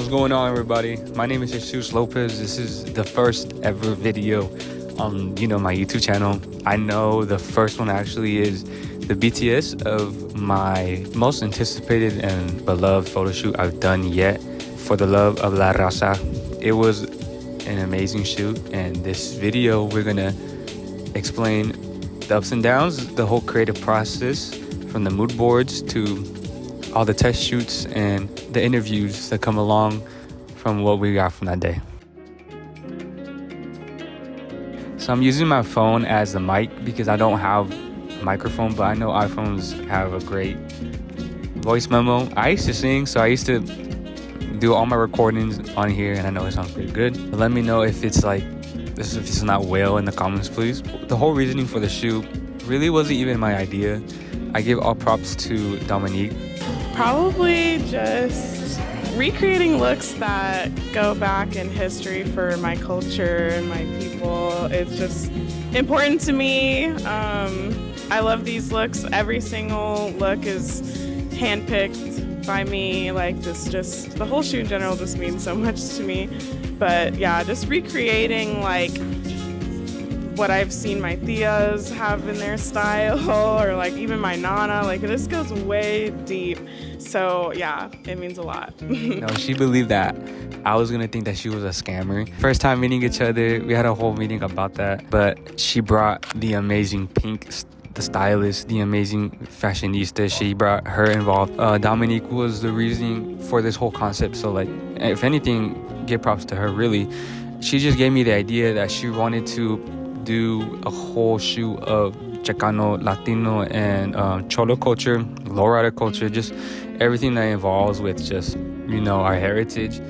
What's going on, everybody? My name is Jesus Lopez. This is the first ever video on, my YouTube channel. I know the first one actually is the BTS of my most anticipated and beloved photo shoot I've done yet for the Love of La Raza. It was an amazing shoot, and this video we're gonna explain the ups and downs, the whole creative process, from the mood boards to all the test shoots and the interviews that come along from what we got from that day. So I'm using my phone as the mic because I don't have a microphone, but I know iPhones have a great voice memo. I used to sing, so I used to do all my recordings on here, and I know it sounds pretty good. But let me know if it's not whale in the comments, please. The whole reasoning for the shoot really wasn't even my idea. I give all props to Dominique. Probably just recreating looks that go back in history for my culture and my people. It's just important to me. I love these looks. Every single look is handpicked by me. The whole shoot in general just means so much to me. But yeah, just recreating what I've seen my tias have in their style, or even my nana. This goes way deep. So yeah, it means a lot. No, she believed that I was gonna think that she was a scammer. First time meeting each other, we had a whole meeting about that. But she brought the amazing Pink, the stylist, the amazing fashionista. She brought her involved. Dominique was the reason for this whole concept. So if anything, give props to her, really. She just gave me the idea that she wanted to do a whole shoot of Chicano, Latino, and Cholo culture, Lowrider culture, just everything that involves with just, our heritage.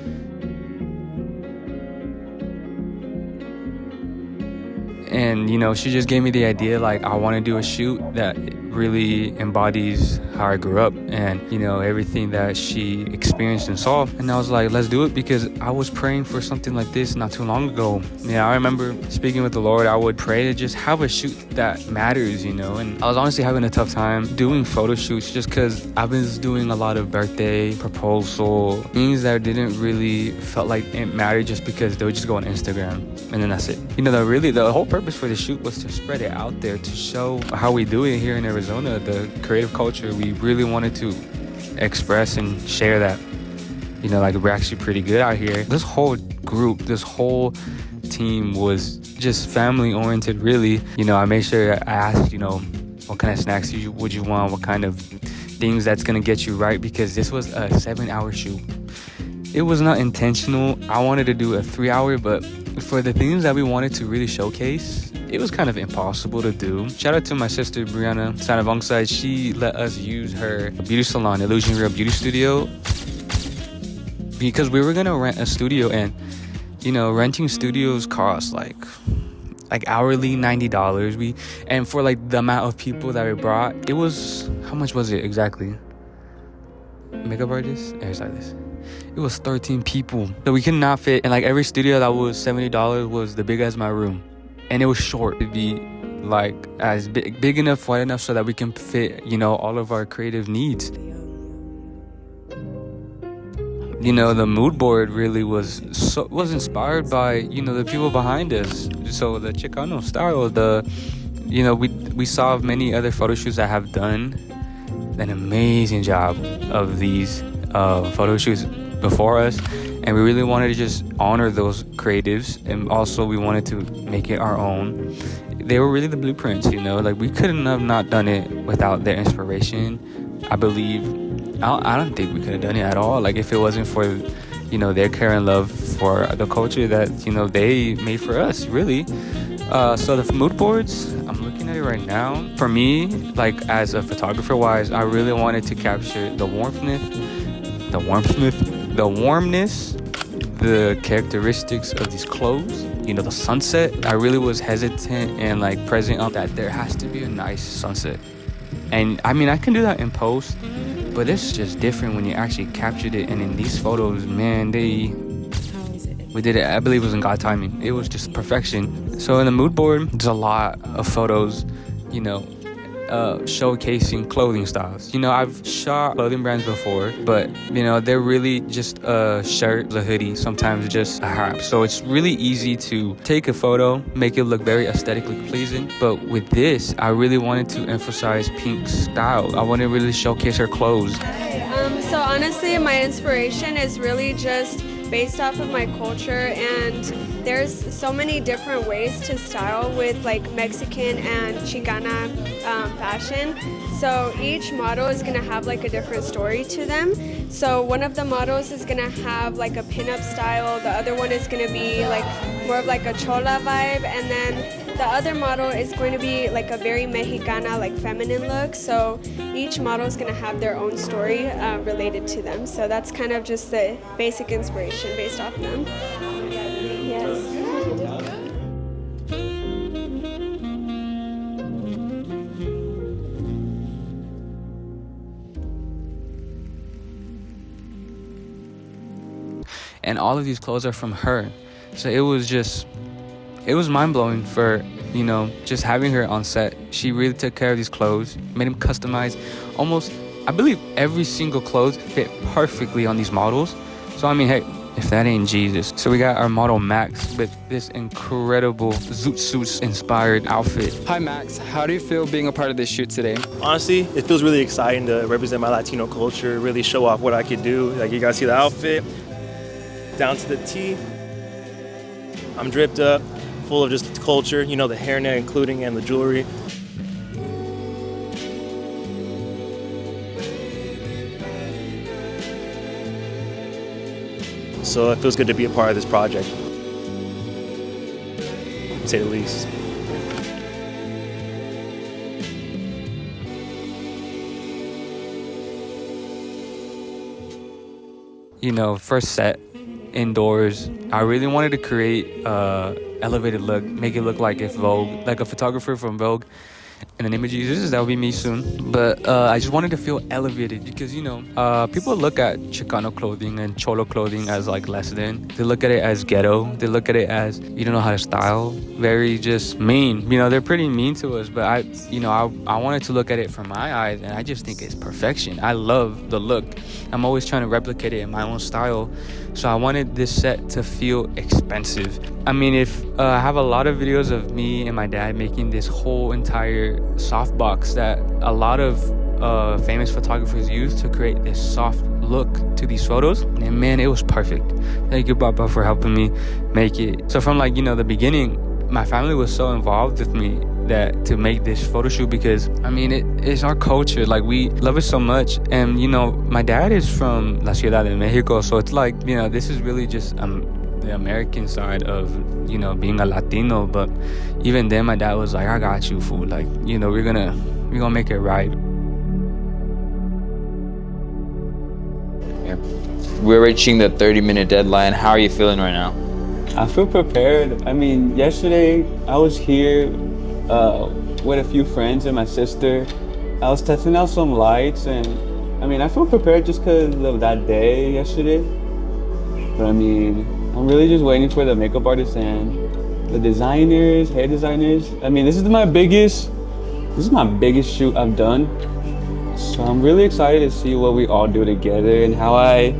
And, she just gave me the idea, I want to do a shoot that really embodies how I grew up and, everything that she experienced and saw. And I was like, let's do it, because I was praying for something like this not too long ago. I remember speaking with the Lord. I would pray to just have a shoot that matters, and I was honestly having a tough time doing photo shoots just because I've been doing a lot of birthday, proposal, things that didn't really felt like it mattered, just because they would just go on Instagram and then that's it. The whole purpose for the shoot was to spread it out there, to show how we do it here in Arizona, the creative culture. We really wanted to express and share that, we're actually pretty good out here. This whole group, this whole team was just family oriented, really. I made sure I asked, what kind of snacks would you want, what kind of things that's gonna get you right, because this was a 7-hour shoot. It was not intentional. I wanted to do a 3-hour, but for the things that we wanted to really showcase, it was kind of impossible to do. Shout out to my sister Brianna Sanavongside. She let us use her beauty salon, Illusion Real Beauty Studio, because we were gonna rent a studio, and renting studios cost like hourly $90. And for the amount of people that we brought, it was, how much was it exactly? Makeup artist, hairstylist. It was 13 people, so we could not fit. And every studio that was $70 was the big as my room, and it was short. It'd be as big enough, wide enough, so that we can fit all of our creative needs. The mood board really was inspired by the people behind us. So the Chicano style, we saw many other photo shoots that have done an amazing job of these photo shoots before us, and we really wanted to just honor those creatives, and also we wanted to make it our own. They were really the blueprints, we couldn't have not done it without their inspiration. I believe I don't think we could have done it at all if it wasn't for their care and love for the culture that they made for us, really. So the mood boards, I'm looking at it right now. For me, as a photographer wise, I really wanted to capture the warmness, the characteristics of these clothes, the sunset. I really was hesitant and present on that there has to be a nice sunset. And I can do that in post, but it's just different when you actually captured it. And in these photos, man, we did it, I believe it was in God timing. It was just perfection. So in the mood board, there's a lot of photos, showcasing clothing styles. I've shot clothing brands before, but they're really just a shirt, a hoodie, sometimes just a hat. So it's really easy to take a photo, make it look very aesthetically pleasing. But with this, I really wanted to emphasize Pink's style. I want to really showcase her clothes. So honestly, my inspiration is really just based off of my culture, and there's so many different ways to style with like Mexican and Chicana fashion. So each model is gonna have like a different story to them. So one of the models is gonna have like a pinup style, the other one is gonna be like more of like a chola vibe, and then the other model is going to be like a very Mexicana, like feminine look. So each model is going to have their own story related to them. So that's kind of just the basic inspiration based off them. Yes. And all of these clothes are from her. So it was mind-blowing for just having her on set. She really took care of these clothes, made them customized. Almost, I believe every single clothes fit perfectly on these models. So I mean, hey, if that ain't Jesus. So we got our model Max with this incredible Zoot Suits inspired outfit. Hi Max, how do you feel being a part of this shoot today? Honestly, it feels really exciting to represent my Latino culture, really show off what I could do. Like, you guys see the outfit, down to the T. I'm dripped up, full of just culture, the hairnet including, and the jewelry. So it feels good to be a part of this project, to say the least. First set indoors, I really wanted to create elevated look, make it look like if Vogue, like a photographer from Vogue, in the name of Jesus, that will be me soon. But I just wanted to feel elevated because people look at Chicano clothing and Cholo clothing as like less than. They look at it as ghetto. They look at it as you don't know how to style. Very just mean. They're pretty mean to us. But I wanted to look at it from my eyes, and I just think it's perfection. I love the look. I'm always trying to replicate it in my own style. So I wanted this set to feel expensive. I mean, if I have a lot of videos of me and my dad making this whole entire softbox that a lot of famous photographers use to create this soft look to these photos, and man, it was perfect. Thank you, Papa, for helping me make it. So from the beginning, my family was so involved with me that to make this photo shoot, because I mean it's our culture, like we love it so much. And my dad is from La Ciudad de Mexico, so it's like this is really just the American side of being a Latino. But even then my dad was like, I got you, fool, like we're gonna make it right. Yeah. We're reaching the 30-minute deadline. How are you feeling right now? I feel prepared. I mean, yesterday I was here with a few friends and my sister. I was testing out some lights, and I mean, I feel prepared just because of that day yesterday. But I mean, I'm really just waiting for the makeup artists and the designers, hair designers. I mean, this is my biggest shoot I've done. So I'm really excited to see what we all do together and how I,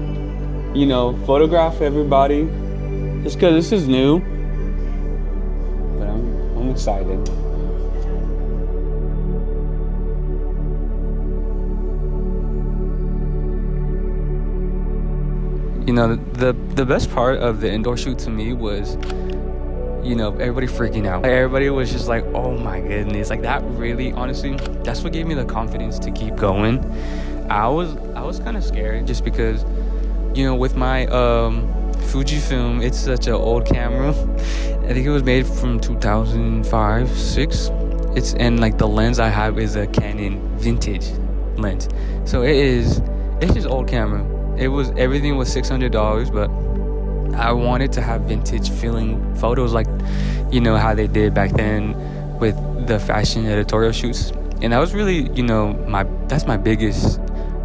photograph everybody. Just because this is new, but I'm excited. The best part of the indoor shoot to me was, everybody freaking out. Like, everybody was just like, oh my goodness. Like, that really, honestly, that's what gave me the confidence to keep going. I was kind of scared just because, with my Fujifilm, it's such an old camera. I think it was made from 2005, 6. And like the lens I have is a Canon vintage lens. So it's just old camera. Everything was $600, but I wanted to have vintage feeling photos, like how they did back then with the fashion editorial shoots. And that was really that's my biggest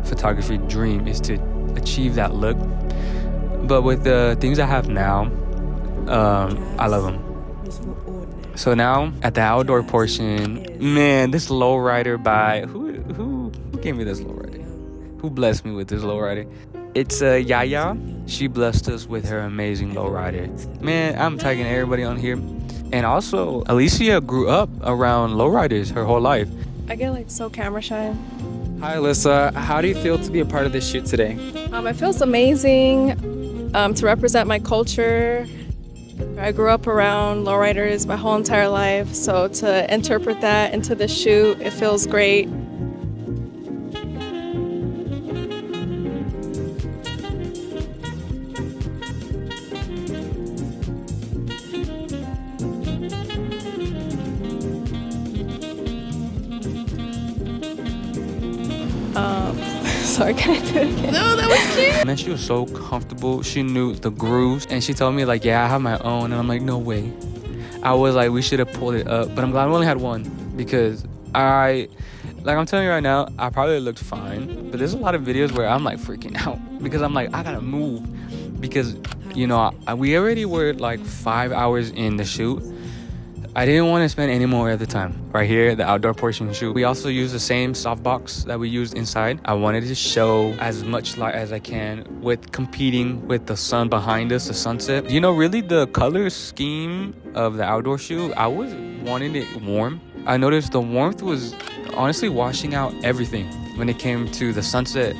photography dream, is to achieve that look. But with the things I have now, I love them. So now at the outdoor portion, man, this lowrider by who gave me this lowrider? Who blessed me with this lowrider? It's Yaya. She blessed us with her amazing lowrider. Man, I'm tagging everybody on here. And also, Alicia grew up around lowriders her whole life. I get like so camera shy. Hi, Alyssa. How do you feel to be a part of this shoot today? It feels amazing to represent my culture. I grew up around lowriders my whole entire life, so to interpret that into the shoot, it feels great. Sorry, can I do it again? No, that was cute. Man, she was so comfortable. She knew the grooves, and she told me like, yeah, I have my own, and I'm like, no way. I was like, we should have pulled it up, but I'm glad I only had one because I'm telling you right now, I probably looked fine, but there's a lot of videos where I'm like freaking out because I'm like, I gotta move because, you know, we already were like 5 hours in the shoot. I didn't want to spend any more at the time. Right here, the outdoor portion shoot. We also use the same softbox that we used inside. I wanted to show as much light as I can with competing with the sun behind us, the sunset. You know, really the color scheme of the outdoor shoot, I was wanting it warm. I noticed the warmth was honestly washing out everything when it came to the sunset,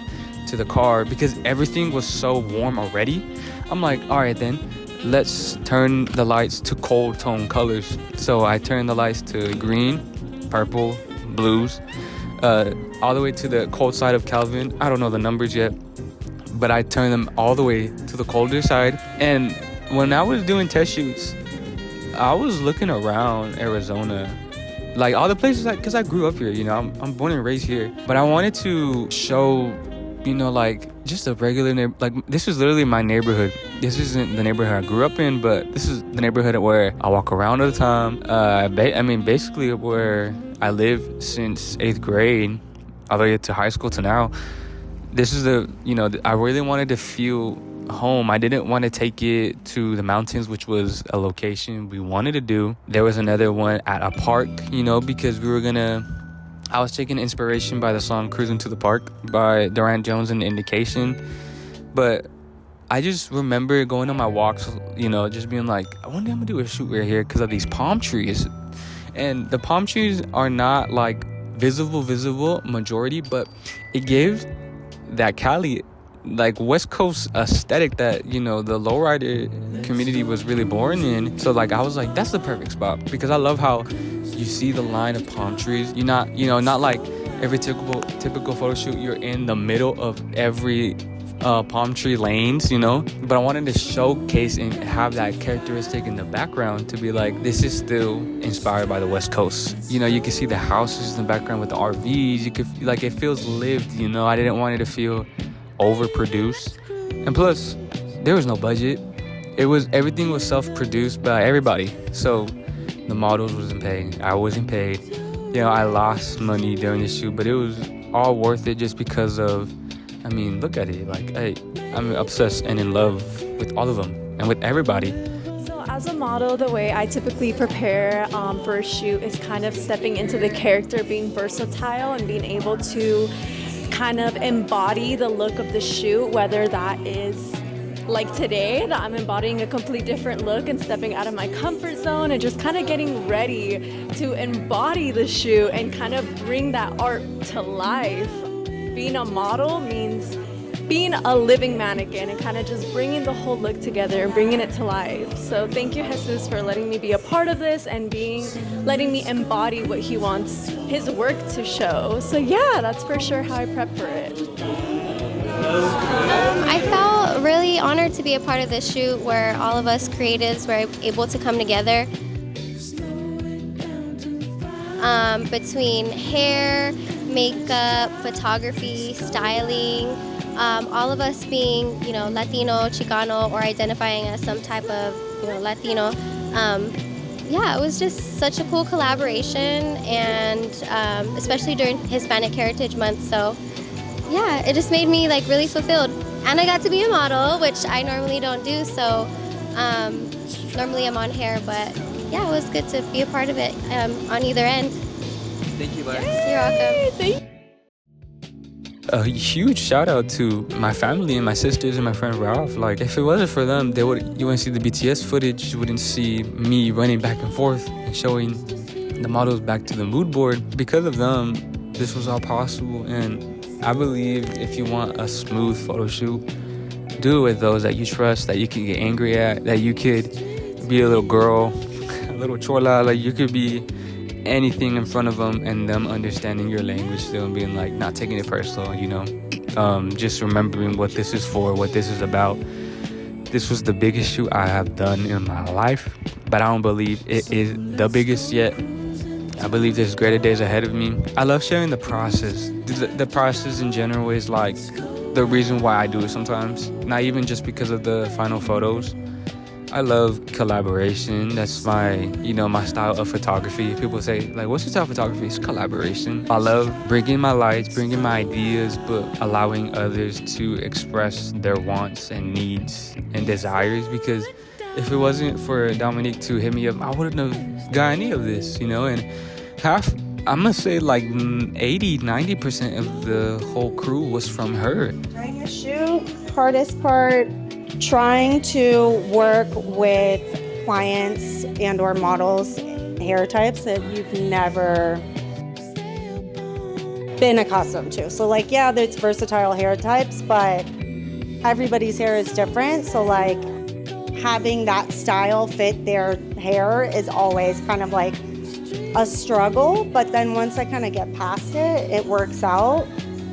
to the car, because everything was so warm already. I'm like, all right then. Let's turn the lights to cold tone colors. So I turned the lights to green, purple, blues, all the way to the cold side of Kelvin. I don't know the numbers yet, but I turned them all the way to the colder side. And when I was doing test shoots, I was looking around Arizona, like all the places, because I grew up here, you know, I'm born and raised here. But I wanted to show, you know, like just a regular like this is literally my neighborhood. This isn't the neighborhood I grew up in, but this is the neighborhood where I walk around all the time. I mean, basically where I lived since 8th grade all the way to high school to now. This is the, you know, I really wanted to feel home. I didn't want to take it to the mountains, which was a location we wanted to do. There was another one at a park, you know, because I was taking inspiration by the song Cruising to the Park by Durant Jones and Indication. But I just remember going on my walks, you know, just being like, one day I'm gonna do a shoot right here because of these palm trees. And the palm trees are not like visible majority, but it gives that Cali, like West Coast aesthetic that, you know, the lowrider community was really born in. So like I was like, that's the perfect spot because I love how you see the line of palm trees. You're not, you know, not like every typical photo shoot, you're in the middle of every palm tree lanes, you know. But I wanted to showcase and have that characteristic in the background to be like, this is still inspired by the West Coast. You know, you can see the houses in the background with the RVs. You could, like, it feels lived, you know. I didn't want it to feel overproduced. And plus, there was no budget. Everything was self-produced by everybody. So the models wasn't paid. I wasn't paid. You know, I lost money during the shoot, but it was all worth it just because of, I mean, look at it. Like, hey, I'm obsessed and in love with all of them and with everybody. So as a model, the way I typically prepare for a shoot is kind of stepping into the character, being versatile and being able to kind of embody the look of the shoot, whether that is like today, that I'm embodying a complete different look and stepping out of my comfort zone and just kind of getting ready to embody the shoot and kind of bring that art to life. Being a model means being a living mannequin and kind of just bringing the whole look together and bringing it to life. So thank you, Jesus, for letting me be a part of this and letting me embody what he wants his work to show. So yeah, that's for sure how I prep for it. I felt really honored to be a part of this shoot where all of us creatives were able to come together. Between hair, makeup, photography, styling, all of us being, you know, Latino, Chicano, or identifying as some type of, you know, Latino. Yeah, it was just such a cool collaboration, and especially during Hispanic Heritage Month. So yeah, it just made me like really fulfilled. And I got to be a model, which I normally don't do. So normally I'm on hair, but yeah, it was good to be a part of it on either end. Thank you, Lex. You're welcome. A huge shout out to my family and my sisters and my friend Ralph. Like, if it wasn't for them, you wouldn't see the BTS footage, you wouldn't see me running back and forth and showing the models back to the mood board. Because of them, this was all possible. And I believe if you want a smooth photo shoot, do it with those that you trust, that you can get angry at, that you could be a little girl, a little chola, like you could be anything in front of them, and them understanding your language still and being like, not taking it personal, you know. Just remembering what this is for, what this is about. This was the biggest shoot I have done in my life, but I don't believe it is the biggest yet. I believe there's greater days ahead of me. I love sharing the process. The process in general is like the reason why I do it sometimes. Not even just because of the final photos. I love collaboration. That's my, my style of photography. People say, like, what's your style of photography? It's collaboration. I love bringing my lights, bringing my ideas, but allowing others to express their wants and needs and desires. Because if it wasn't for Dominique to hit me up, I wouldn't have got any of this, and I'm gonna say like 80-90% of the whole crew was from her. During the shoot, hardest part, trying to work with clients and or models hair types that you've never been accustomed to. So like, yeah, there's versatile hair types, but everybody's hair is different. So like having that style fit their hair is always kind of like a struggle. But then once I kind of get past it, it works out.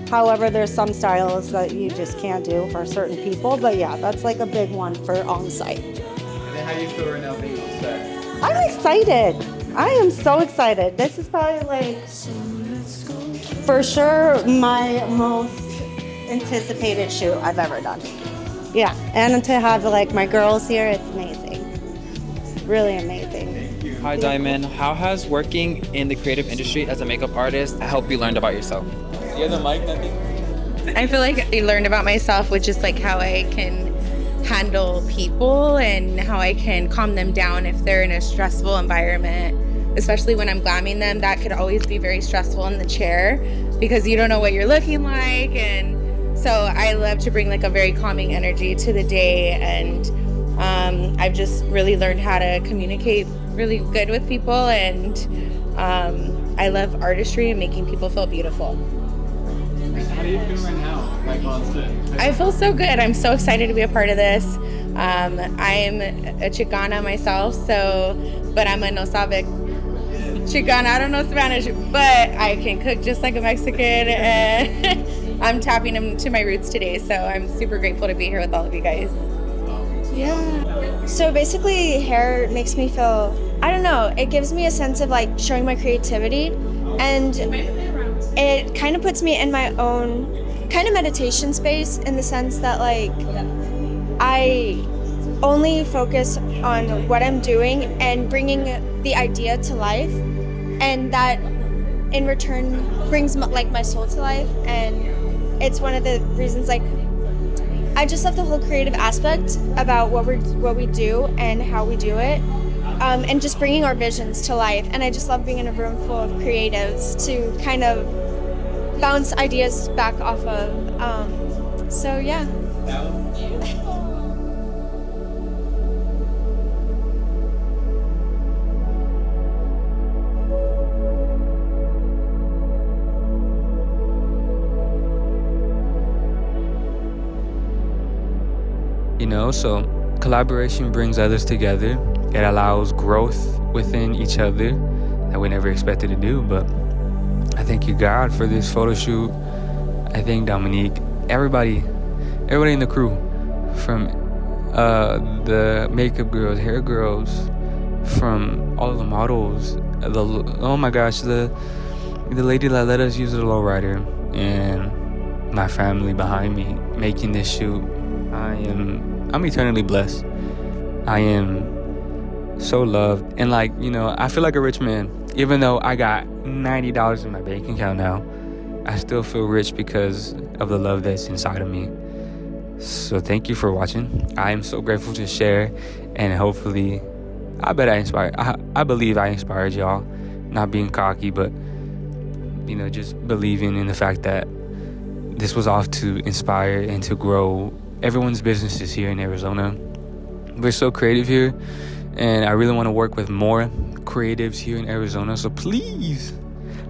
However, there's some styles that you just can't do for certain people. But yeah, that's like a big one for on-site. And then how do you feel right now being on set? I'm excited. I am so excited. This is probably like, for sure, my most anticipated shoot I've ever done. Yeah, and to have like my girls here, it's amazing. Really amazing. Hi, Diamond. How has working in the creative industry as a makeup artist helped you learn about yourself? You have the mic, nothing? I feel like I learned about myself with just like how I can handle people and how I can calm them down if they're in a stressful environment, especially when I'm glamming them. That could always be very stressful in the chair because you don't know what you're looking like. And so I love to bring like a very calming energy to the day. And I've just really learned how to communicate really good with people. And I love artistry and making people feel beautiful. How do you feel right now, like on set? I feel so good. I'm so excited to be a part of this. I'm a Chicana myself, but I'm a no sabe Chicana. I don't know Spanish, but I can cook just like a Mexican, and I'm tapping into my roots today. So I'm super grateful to be here with all of you guys. Yeah. So basically, hair makes me feel, I don't know, it gives me a sense of like showing my creativity, and it kind of puts me in my own kind of meditation space in the sense that like I only focus on what I'm doing and bringing the idea to life, and that in return brings like my soul to life. And it's one of the reasons like I just love the whole creative aspect about what we do and how we do it, and just bringing our visions to life. And I just love being in a room full of creatives to kind of bounce ideas back off of. So yeah. So collaboration brings others together. It allows growth within each other that we never expected to do. But I thank you, God, for this photo shoot. I thank Dominique, everybody in the crew, from the makeup girls, hair girls, from all of the models. Oh my gosh, the lady that let us use the Lowrider, and my family behind me making this shoot. I'm eternally blessed. I am so loved. And I feel like a rich man. Even though I got $90 in my bank account now, I still feel rich because of the love that's inside of me. So thank you for watching. I am so grateful to share, and hopefully I bet I inspired. I believe I inspired y'all. Not being cocky, but just believing in the fact that this was off to inspire and to grow everyone's businesses here in Arizona. We're so creative here, and I really want to work with more creatives here in Arizona. So please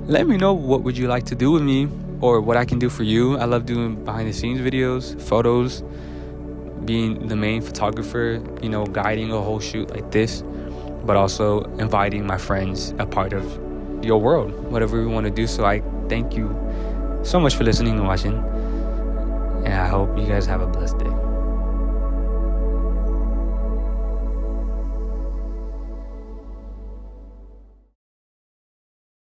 let me know, what would you like to do with me, or what I can do for you. I love doing behind the scenes videos, photos, being the main photographer, guiding a whole shoot like this, but also inviting my friends a part of your world, whatever we want to do. So I thank you so much for listening and watching, and I hope you guys have a blessed day.